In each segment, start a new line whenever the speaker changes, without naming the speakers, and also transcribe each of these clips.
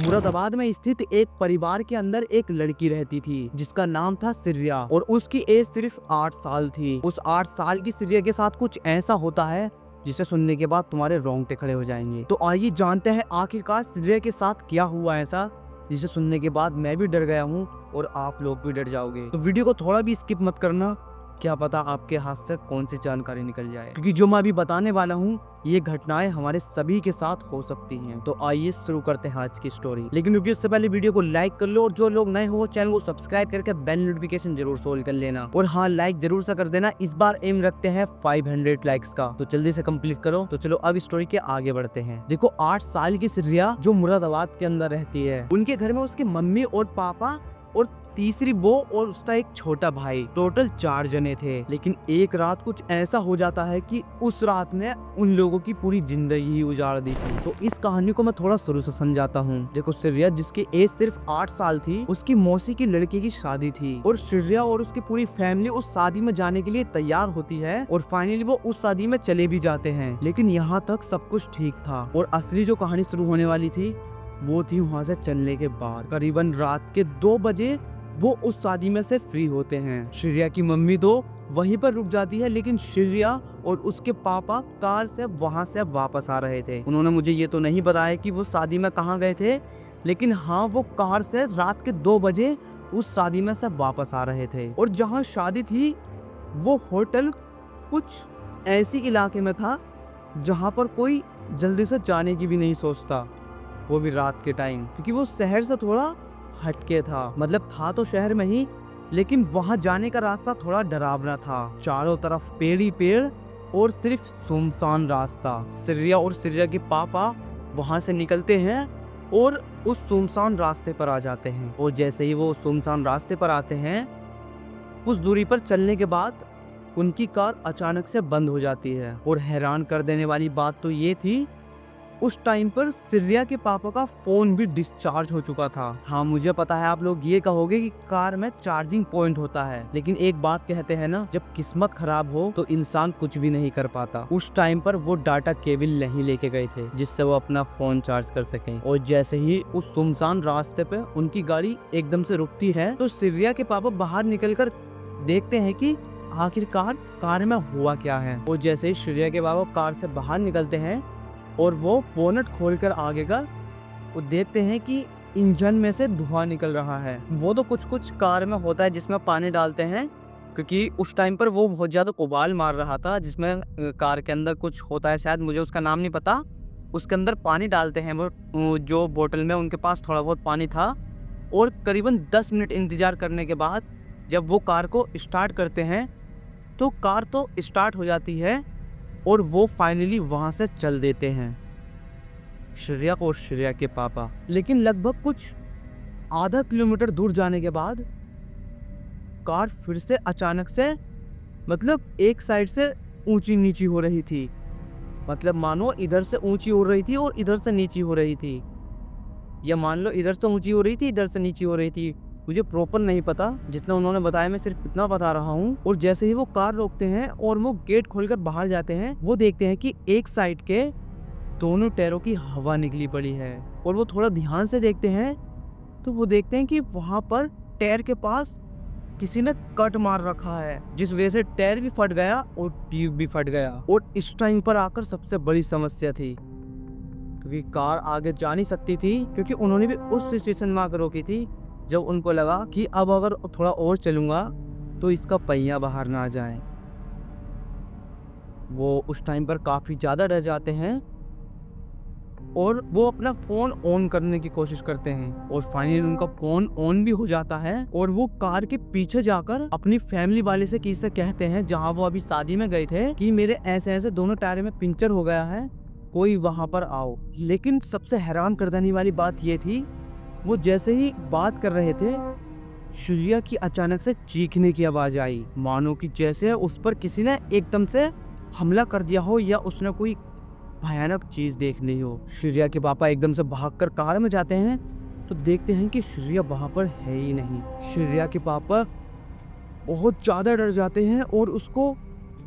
मुरादाबाद में स्थित एक परिवार के अंदर एक लड़की रहती थी जिसका नाम था सिरिया और उसकी एज सिर्फ 8 साल थी। उस 8 साल की सिरिया के साथ कुछ ऐसा होता है जिसे सुनने के बाद तुम्हारे रोंगटे खड़े हो जाएंगे। तो आइए जानते हैं आखिरकार सिरिया के साथ क्या हुआ ऐसा जिसे सुनने के बाद मैं भी डर गया हूँ और आप लोग भी डर जाओगे। तो वीडियो को थोड़ा भी स्किप मत करना, क्या पता आपके हाथ से कौन सी जानकारी निकल जाए, क्योंकि जो मैं अभी बताने वाला हूँ ये घटनाएं हमारे सभी के साथ हो सकती हैं। तो आइए शुरू करते हैं आज की स्टोरी। लेकिन क्योंकि उससे पहले वीडियो को लाइक कर लो और जो लोग नए हो चैनल को सब्सक्राइब करके बेल नोटिफिकेशन जरूर सोल कर लेना। और हाँ, लाइक जरूर सा कर देना। इस बार एम रखते हैं 500 लाइक्स का, तो जल्दी से कंप्लीट करो। तो चलो अब स्टोरी के आगे बढ़ते हैं। देखो, 8 साल की सिरिया जो मुरादाबाद के अंदर रहती है, उनके घर में उसकी मम्मी और पापा और तीसरी वो और उसका एक छोटा भाई, टोटल 4 जने थे। लेकिन एक रात कुछ ऐसा हो जाता है कि उस रात ने उन लोगों की पूरी जिंदगी ही उजाड़ दी थी। तो इस कहानी को मैं थोड़ा शुरू से समझाता हूँ। देखो, सिरिया जिसकी एज सिर्फ 8 साल थी, उसकी मौसी की लड़के की शादी थी और सिरिया और उसकी पूरी फैमिली उस शादी में जाने के लिए तैयार होती है और फाइनली वो उस शादी में चले भी जाते हैं। लेकिन यहाँ तक सब कुछ ठीक था और असली जो कहानी शुरू होने वाली थी वो थी वहाँ से चलने के बाद। करीबन रात के 2 बजे वो उस शादी में से फ्री होते हैं। सिरिया की मम्मी तो वहीं पर रुक जाती है, लेकिन सिरिया और उसके पापा कार से वहां से वापस आ रहे थे। उन्होंने मुझे ये तो नहीं बताया कि वो शादी में कहाँ गए थे, लेकिन हाँ, वो कार से रात के 2 बजे उस शादी में से वापस आ रहे थे। और जहाँ शादी थी वो होटल कुछ ऐसी इलाके में था जहाँ पर कोई जल्दी से जाने की भी नहीं सोचता, वो भी रात के टाइम, क्योंकि वो शहर से थोड़ा हटके था। मतलब था तो शहर में ही, लेकिन वहां जाने का रास्ता थोड़ा डरावना था। चारों तरफ पेड़ ही पेड़ और सिर्फ सुनसान रास्ता। सिरिया और सिरिया के पापा वहां से निकलते हैं और उस सुनसान रास्ते पर आ जाते हैं। और जैसे ही वो सुनसान रास्ते पर आते हैं, कुछ दूरी पर चलने के बाद उनकी कार अचानक से बंद हो जाती है। और हैरान कर देने वाली बात तो ये थी, उस टाइम पर सिरिया के पापा का फोन भी डिस्चार्ज हो चुका था। हाँ, मुझे पता है आप लोग ये कहोगे कि कार में चार्जिंग पॉइंट होता है, लेकिन एक बात कहते हैं ना, जब किस्मत खराब हो तो इंसान कुछ भी नहीं कर पाता। उस टाइम पर वो डाटा केबल नहीं लेके गए थे जिससे वो अपना फोन चार्ज कर सकें। और जैसे ही उस सुनसान रास्ते पे उनकी गाड़ी एकदम से रुकती है, तो सिरिया के पापा बाहर निकलकर देखते हैं कि आखिरकार कार में हुआ क्या है। और जैसे ही सिरिया के पापा कार से बाहर निकलते हैं और वो बोनट खोलकर आगे का वो देखते हैं कि इंजन में से धुआं निकल रहा है। वो तो कुछ कार में होता है जिसमें पानी डालते हैं, क्योंकि उस टाइम पर वो बहुत ज़्यादा उबाल मार रहा था, जिसमें कार के अंदर कुछ होता है, शायद मुझे उसका नाम नहीं पता। उसके अंदर पानी डालते हैं वो जो बोतल में उनके पास थोड़ा बहुत पानी था। और करीबन 10 मिनट इंतज़ार करने के बाद जब वो कार को स्टार्ट करते हैं तो कार तो स्टार्ट हो जाती है और वो फाइनली वहां से चल देते हैं, सिरिया और सिरिया के पापा। लेकिन लगभग कुछ आधा किलोमीटर दूर जाने के बाद कार फिर से अचानक से, मतलब एक साइड से ऊंची नीची हो रही थी। मतलब मानो इधर से ऊंची हो रही थी और इधर से नीची हो रही थी, या मान लो इधर से ऊंची हो रही थी, इधर से नीची हो रही थी। मुझे प्रॉपर नहीं पता, जितना उन्होंने बताया मैं सिर्फ इतना बता रहा हूँ। और जैसे ही वो कार रोकते हैं और वो गेट खोलकर बाहर जाते हैं, वो देखते हैं कि एक साइड के दोनों टायरों की हवा निकली पड़ी है। और वो थोड़ा ध्यान से देखते हैं तो वो देखते हैं कि वहां पर टायर के पास किसी ने कट मार रखा है, जिस वजह से टायर भी फट गया और ट्यूब भी फट गया। और इस टाइम पर आकर सबसे बड़ी समस्या थी, क्योंकि कार आगे जा नहीं सकती थी, क्योंकि उन्होंने भी उस सिचुएशन में आकर रोकी थी जब उनको लगा कि अब अगर थोड़ा और चलूंगा तो इसका पहिया बाहर ना आ जाए। वो उस टाइम पर काफ़ी ज़्यादा डर जाते हैं और वो अपना फ़ोन ऑन करने की कोशिश करते हैं। और फाइनली उनका फ़ोन ऑन भी हो जाता है और वो कार के पीछे जाकर अपनी फैमिली वाले से किससे कहते हैं, जहाँ वो अभी शादी में गए थे, कि मेरे ऐसे ऐसे दोनों टायर में पंचर हो गया है, कोई वहाँ पर आओ। लेकिन सबसे हैरान कर देने वाली बात ये थी, वो जैसे ही बात कर रहे थे, सिरिया की अचानक से चीखने की आवाज आई, मानो कि जैसे उस पर किसी ने एकदम से हमला कर दिया हो या उसने कोई भयानक चीज देख ली हो। सिरिया के पापा एकदम से भागकर कार में जाते हैं तो देखते हैं कि सिरिया वहां पर है ही नहीं। सिरिया के पापा बहुत ज्यादा डर जाते हैं और उसको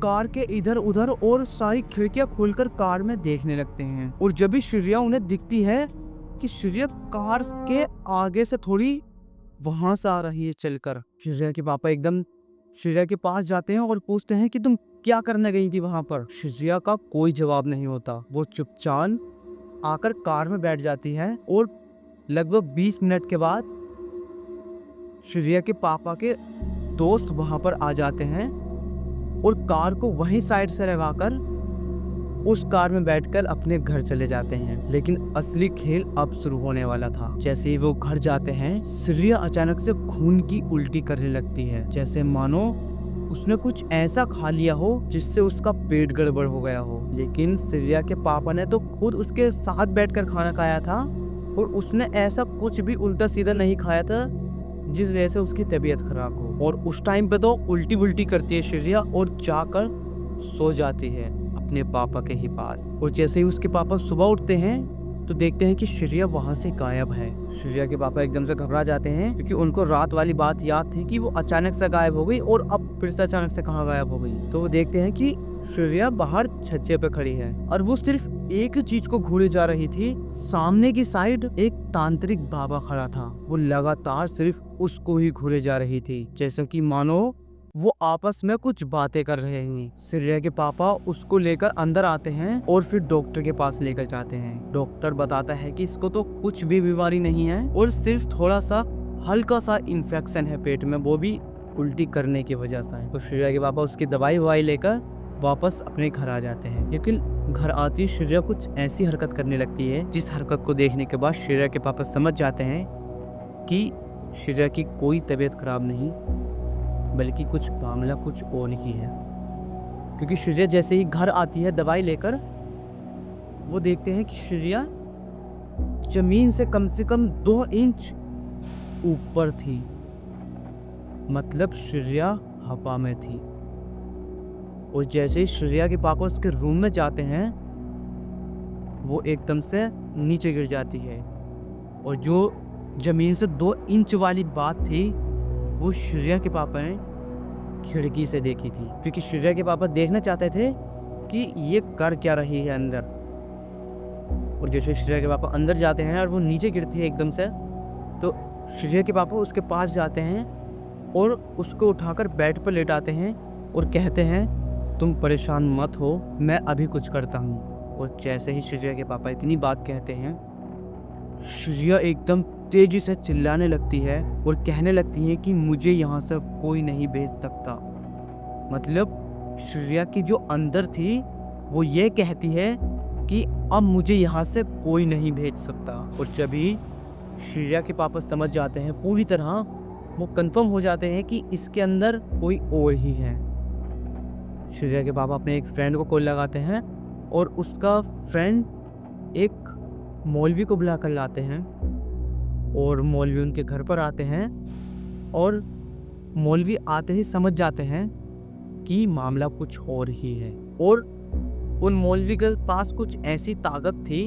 कार के इधर उधर और सारी खिड़कियां खोलकर कार में देखने लगते हैं। और जब भी सिरिया उन्हें दिखती है कि श्रेया कार के आगे से थोड़ी वहां से आ रही है चलकर। श्रेया के पापा एकदम श्रेया के पास जाते हैं और पूछते हैं कि तुम क्या करने गई थी वहां पर। श्रेया का कोई जवाब नहीं होता। वो चुपचाप आकर कार में बैठ जाती है और लगभग 20 मिनट के बाद श्रेया के पापा के दोस्त वहां पर आ जाते हैं और कार को वहीं साइड से लगाकर उस कार में बैठकर अपने घर चले जाते हैं। लेकिन असली खेल अब शुरू होने वाला था। जैसे ही वो घर जाते हैं, श्रेया अचानक से खून की उल्टी करने लगती है, जैसे मानो उसने कुछ ऐसा खा लिया हो जिससे उसका पेट गड़बड़ हो गया हो। लेकिन श्रेया के पापा ने तो खुद उसके साथ बैठकर खाना खाया था और उसने ऐसा कुछ भी उल्टा सीधा नहीं खाया था जिस वजह से उसकी तबीयत खराब हो। और उस टाइम पे तो उल्टी उल्टी करती है श्रेया और जाकर सो जाती है अपने पापा के ही पास। और जैसे ही उसके पापा सुबह उठते हैं तो देखते हैं कि श्रेया वहां से गायब है। श्रेया के पापा एकदम से घबरा जाते हैं क्योंकि उनको रात वाली बात याद थी कि वो अचानक से गायब हो गई और अब फिर से अचानक से कहाँ गायब हो गई। तो वो देखते हैं कि श्रेया बाहर छज्जे पे खड़ी है और वो सिर्फ एक चीज को घूरे जा रही थी। सामने की साइड एक तांत्रिक बाबा खड़ा था। वो लगातार सिर्फ उसको ही घूरे जा रही थी, जैसे कि मानो वो आपस में कुछ बातें कर रहे हैं। श्रेया के पापा उसको लेकर अंदर आते हैं और फिर डॉक्टर के पास लेकर जाते हैं। डॉक्टर बताता है कि इसको तो कुछ भी बीमारी नहीं है और सिर्फ थोड़ा सा हल्का सा इन्फेक्शन है पेट में, वो भी उल्टी करने की वजह से है। तो श्रेया के पापा उसकी दवाई ववाई लेकर वापस अपने घर आ जाते हैं। लेकिन घर आती श्रेया कुछ ऐसी हरकत करने लगती है जिस हरकत को देखने के बाद श्रेया के पापा समझ जाते हैं कि श्रेया की कोई तबीयत खराब नहीं बल्कि कुछ मामला कुछ और ही है। क्योंकि श्रेया जैसे ही घर आती है दवाई लेकर, वो देखते हैं कि श्रेया जमीन से कम 2 इंच ऊपर थी, मतलब श्रेया हवा में थी। और जैसे ही श्रेया के पापा उसके रूम में जाते हैं, वो एकदम से नीचे गिर जाती है। और जो जमीन से 2 इंच वाली बात थी वो श्रेया के पापा ने खिड़की से देखी थी, क्योंकि श्रेया के पापा देखना चाहते थे कि ये कर क्या रही है अंदर। और जैसे श्रेया के पापा अंदर जाते हैं और वो नीचे गिरती है एकदम से, तो श्रेया के पापा उसके पास जाते हैं और उसको उठाकर बेड पर लेटाते हैं और कहते हैं तुम परेशान मत हो, मैं अभी कुछ करता हूँ। और जैसे ही श्रेया के पापा इतनी बात कहते हैं, श्रेया एकदम तेजी से चिल्लाने लगती है और कहने लगती है कि मुझे यहाँ से कोई नहीं भेज सकता। मतलब श्रेया की जो अंदर थी वो ये कहती है कि अब मुझे यहाँ से कोई नहीं भेज सकता। और जब भी श्रेया के पापा समझ जाते हैं पूरी तरह, वो कंफर्म हो जाते हैं कि इसके अंदर कोई और ही है। श्रेया के पापा अपने एक फ्रेंड को कॉल लगाते हैं और उसका फ्रेंड एक मौलवी को बुला कर लाते हैं और मौलवी उनके घर पर आते हैं। और मौलवी आते ही समझ जाते हैं कि मामला कुछ और ही है। और उन मौलवी के पास कुछ ऐसी ताकत थी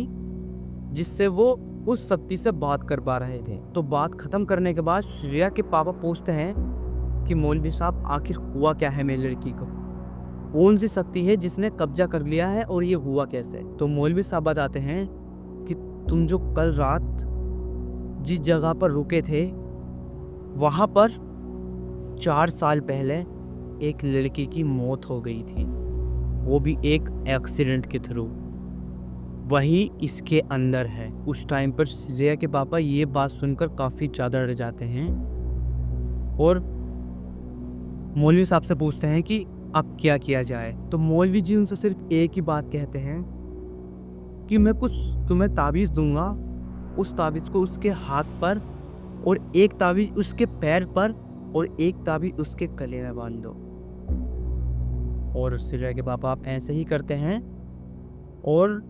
जिससे वो उस शक्ति से बात कर पा रहे थे। तो बात खत्म करने के बाद श्रेया के पापा पूछते हैं कि मौलवी साहब आखिर हुआ क्या है मेरी लड़की को, कौन सी शक्ति है जिसने कब्जा कर लिया है और ये हुआ कैसे। तो मौलवी साहब बताते हैं कि तुम जो कल रात जिस जगह पर रुके थे वहां पर 4 साल पहले एक लड़की की मौत हो गई थी, वो भी एक एक्सीडेंट के थ्रू, वही इसके अंदर है। उस टाइम पर श्रेया के पापा ये बात सुनकर काफ़ी ज़्यादा डर जाते हैं और मौलवी साहब से पूछते हैं कि अब क्या किया जाए। तो मौलवी जी उनसे सिर्फ एक ही बात कहते हैं कि मैं कुछ तुम्हें ताबीज़ दूंगा, उस ताबीज़ को उसके हाथ पर और एक ताबीज़ उसके पैर पर और एक ताबीज़ उसके गले में बांध दो। और श्रेया के पापा आप ऐसे ही करते हैं और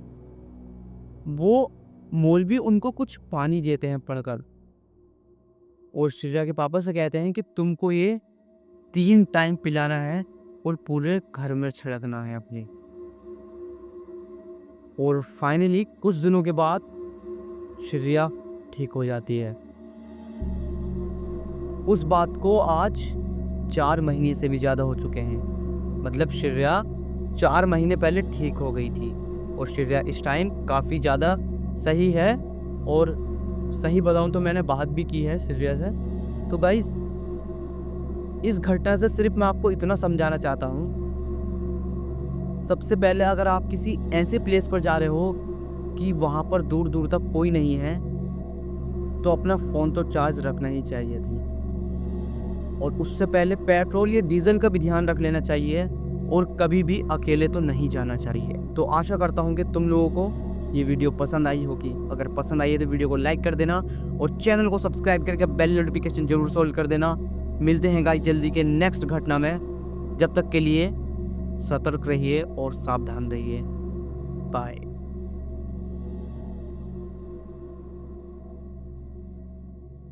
वो मौलवी उनको कुछ पानी देते हैं पढ़कर और श्रेया के पापा से कहते हैं कि तुमको ये 3 टाइम पिलाना है और पूरे घर में छिड़कना है अपनी। और फाइनली कुछ दिनों के बाद श्रेया ठीक हो जाती है। उस बात को आज 4 महीने से भी ज़्यादा हो चुके हैं, मतलब श्रेया 4 महीने पहले ठीक हो गई थी और श्रेया इस टाइम काफ़ी ज़्यादा सही है और सही बताऊं तो मैंने बात भी की है सिरिया से। तो गाइस, इस घटना से सिर्फ मैं आपको इतना समझाना चाहता हूँ, सबसे पहले अगर आप किसी ऐसे प्लेस पर जा रहे हो कि वहाँ पर दूर दूर तक कोई नहीं है, तो अपना फ़ोन तो चार्ज रखना ही चाहिए थी। और उससे पहले पेट्रोल या डीजल का भी ध्यान रख लेना चाहिए, और कभी भी अकेले तो नहीं जाना चाहिए। तो आशा करता हूँ कि तुम लोगों को ये वीडियो पसंद आई होगी। अगर पसंद आई है तो वीडियो को लाइक कर देना और चैनल को सब्सक्राइब करके बेल नोटिफिकेशन जरूर सोल्व कर देना। मिलते हैं गाइस जल्दी के नेक्स्ट घटना में। जब तक के लिए सतर्क रहिए और सावधान रहिए। बाय।